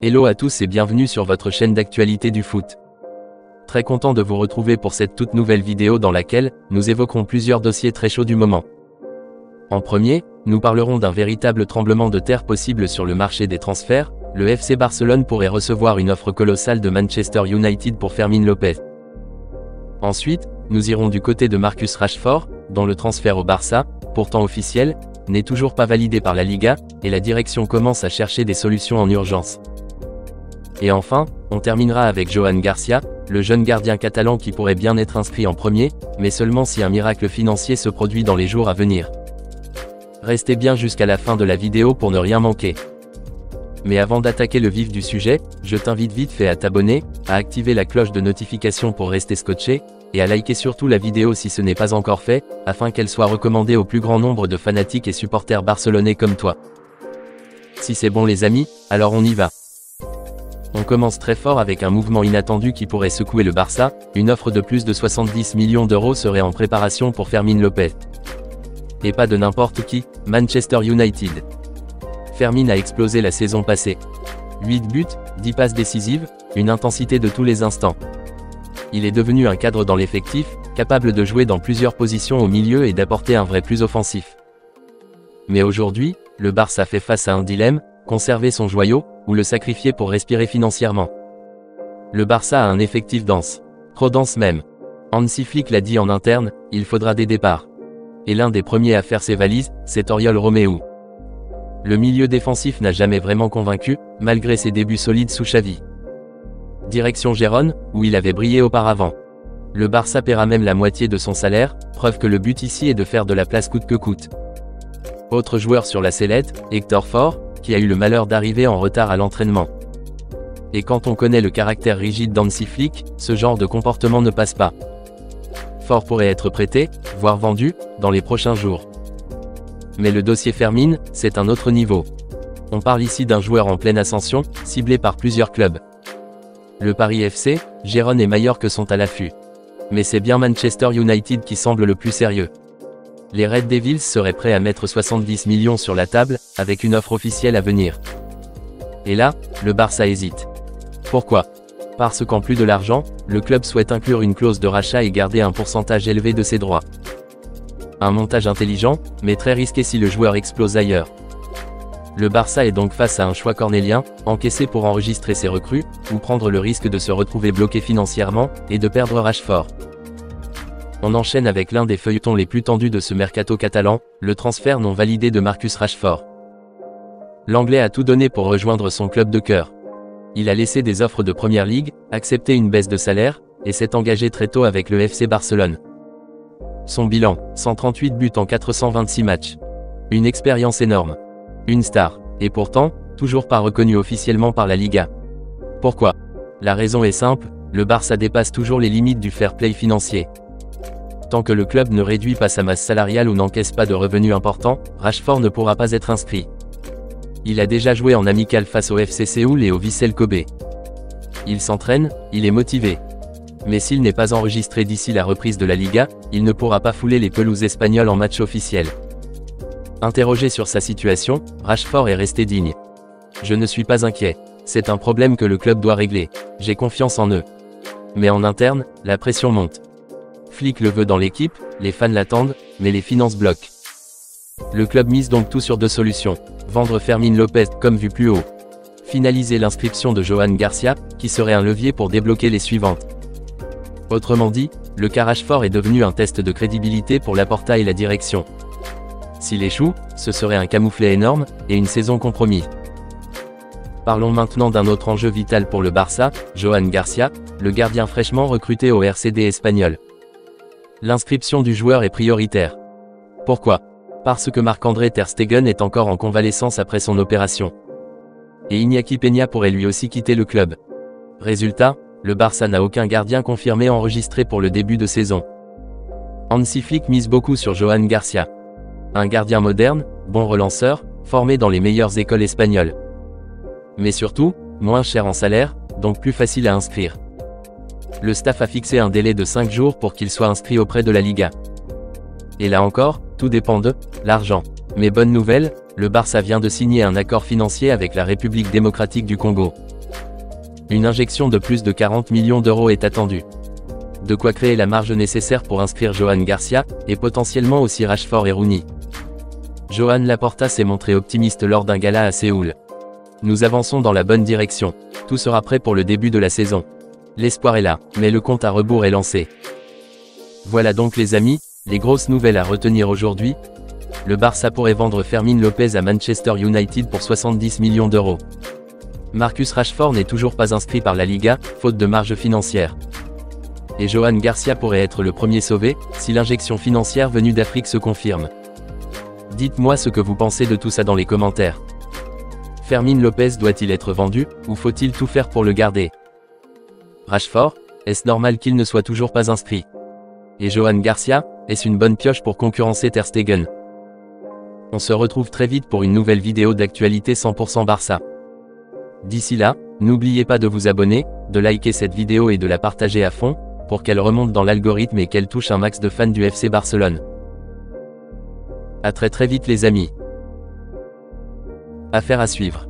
Hello à tous et bienvenue sur votre chaîne d'actualité du foot. Très content de vous retrouver pour cette toute nouvelle vidéo dans laquelle nous évoquerons plusieurs dossiers très chauds du moment. En premier, nous parlerons d'un véritable tremblement de terre possible sur le marché des transferts. Le FC Barcelone pourrait recevoir une offre colossale de Manchester United pour Fermín López. Ensuite, nous irons du côté de Marcus Rashford, dont le transfert au Barça, pourtant officiel, n'est toujours pas validé par la Liga, et la direction commence à chercher des solutions en urgence. Et enfin, on terminera avec Joan Garcia, le jeune gardien catalan qui pourrait bien être inscrit en premier, mais seulement si un miracle financier se produit dans les jours à venir. Restez bien jusqu'à la fin de la vidéo pour ne rien manquer. Mais avant d'attaquer le vif du sujet, je t'invite vite fait à t'abonner, à activer la cloche de notification pour rester scotché, et à liker surtout la vidéo si ce n'est pas encore fait, afin qu'elle soit recommandée au plus grand nombre de fanatiques et supporters barcelonais comme toi. Si c'est bon les amis, alors on y va. On commence très fort avec un mouvement inattendu qui pourrait secouer le Barça. Une offre de plus de 70 millions d'euros serait en préparation pour Fermín López. Et pas de n'importe qui, Manchester United. Fermín a explosé la saison passée. 8 buts, 10 passes décisives, une intensité de tous les instants. Il est devenu un cadre dans l'effectif, capable de jouer dans plusieurs positions au milieu et d'apporter un vrai plus offensif. Mais aujourd'hui, le Barça fait face à un dilemme, conserver son joyau, ou le sacrifier pour respirer financièrement. Le Barça a un effectif dense. Trop dense même. Hansi Flick l'a dit en interne, il faudra des départs. Et l'un des premiers à faire ses valises, c'est Oriol Romeu. Le milieu défensif n'a jamais vraiment convaincu, malgré ses débuts solides sous Xavi. Direction Gérone, où il avait brillé auparavant. Le Barça paiera même la moitié de son salaire, preuve que le but ici est de faire de la place coûte que coûte. Autre joueur sur la sellette, Héctor Ford, qui a eu le malheur d'arriver en retard à l'entraînement. Et quand on connaît le caractère rigide d'Hansi Flick, ce genre de comportement ne passe pas. Ford pourrait être prêté, voire vendu, dans les prochains jours. Mais le dossier Fermín, c'est un autre niveau. On parle ici d'un joueur en pleine ascension, ciblé par plusieurs clubs. Le Paris FC, Gérone et Majorque sont à l'affût. Mais c'est bien Manchester United qui semble le plus sérieux. Les Red Devils seraient prêts à mettre 70 millions sur la table, avec une offre officielle à venir. Et là, le Barça hésite. Pourquoi ? Parce qu'en plus de l'argent, le club souhaite inclure une clause de rachat et garder un pourcentage élevé de ses droits. Un montage intelligent, mais très risqué si le joueur explose ailleurs. Le Barça est donc face à un choix cornélien, encaisser pour enregistrer ses recrues, ou prendre le risque de se retrouver bloqué financièrement, et de perdre Rashford. On enchaîne avec l'un des feuilletons les plus tendus de ce mercato catalan, le transfert non validé de Marcus Rashford. L'Anglais a tout donné pour rejoindre son club de cœur. Il a laissé des offres de Première Ligue, accepté une baisse de salaire, et s'est engagé très tôt avec le FC Barcelone. Son bilan, 138 buts en 426 matchs. Une expérience énorme. Une star, et pourtant, toujours pas reconnu officiellement par la Liga. Pourquoi ? La raison est simple, le Barça dépasse toujours les limites du fair play financier. Tant que le club ne réduit pas sa masse salariale ou n'encaisse pas de revenus importants, Rashford ne pourra pas être inscrit. Il a déjà joué en amical face au FC Séoul et au Vissel Kobe. Il s'entraîne, il est motivé. Mais s'il n'est pas enregistré d'ici la reprise de la Liga, il ne pourra pas fouler les pelouses espagnoles en match officiel. Interrogé sur sa situation, Rashford est resté digne. Je ne suis pas inquiet. C'est un problème que le club doit régler. J'ai confiance en eux. Mais en interne, la pression monte. Flick le veut dans l'équipe, les fans l'attendent, mais les finances bloquent. Le club mise donc tout sur deux solutions. Vendre Fermín López comme vu plus haut. Finaliser l'inscription de Joan Garcia, qui serait un levier pour débloquer les suivantes. Autrement dit, le cas Rashford est devenu un test de crédibilité pour Laporta et la direction. S'il échoue, ce serait un camouflet énorme, et une saison compromise. Parlons maintenant d'un autre enjeu vital pour le Barça, Joan Garcia, le gardien fraîchement recruté au RCD espagnol. L'inscription du joueur est prioritaire. Pourquoi ? Parce que Marc-André ter Stegen est encore en convalescence après son opération. Et Iñaki Peña pourrait lui aussi quitter le club. Résultat, le Barça n'a aucun gardien confirmé enregistré pour le début de saison. Hansi Flick mise beaucoup sur Joan Garcia. Un gardien moderne, bon relanceur, formé dans les meilleures écoles espagnoles. Mais surtout, moins cher en salaire, donc plus facile à inscrire. Le staff a fixé un délai de 5 jours pour qu'il soit inscrit auprès de la Liga. Et là encore, tout dépend de l'argent. Mais bonne nouvelle, le Barça vient de signer un accord financier avec la République démocratique du Congo. Une injection de plus de 40 millions d'euros est attendue. De quoi créer la marge nécessaire pour inscrire Johan Garcia, et potentiellement aussi Rashford et Rooney. Johan Laporta s'est montré optimiste lors d'un gala à Séoul. Nous avançons dans la bonne direction. Tout sera prêt pour le début de la saison. L'espoir est là, mais le compte à rebours est lancé. Voilà donc les amis, les grosses nouvelles à retenir aujourd'hui. Le Barça pourrait vendre Fermín López à Manchester United pour 70 millions d'euros. Marcus Rashford n'est toujours pas inscrit par la Liga, faute de marge financière. Et Johan Garcia pourrait être le premier sauvé, si l'injection financière venue d'Afrique se confirme. Dites-moi ce que vous pensez de tout ça dans les commentaires. Fermín López doit-il être vendu, ou faut-il tout faire pour le garder? Rashford, est-ce normal qu'il ne soit toujours pas inscrit? Et Johan Garcia, est-ce une bonne pioche pour concurrencer Ter Stegen? On se retrouve très vite pour une nouvelle vidéo d'actualité 100% Barça. D'ici là, n'oubliez pas de vous abonner, de liker cette vidéo et de la partager à fond, pour qu'elle remonte dans l'algorithme et qu'elle touche un max de fans du FC Barcelone. À très vite les amis. Affaire à suivre.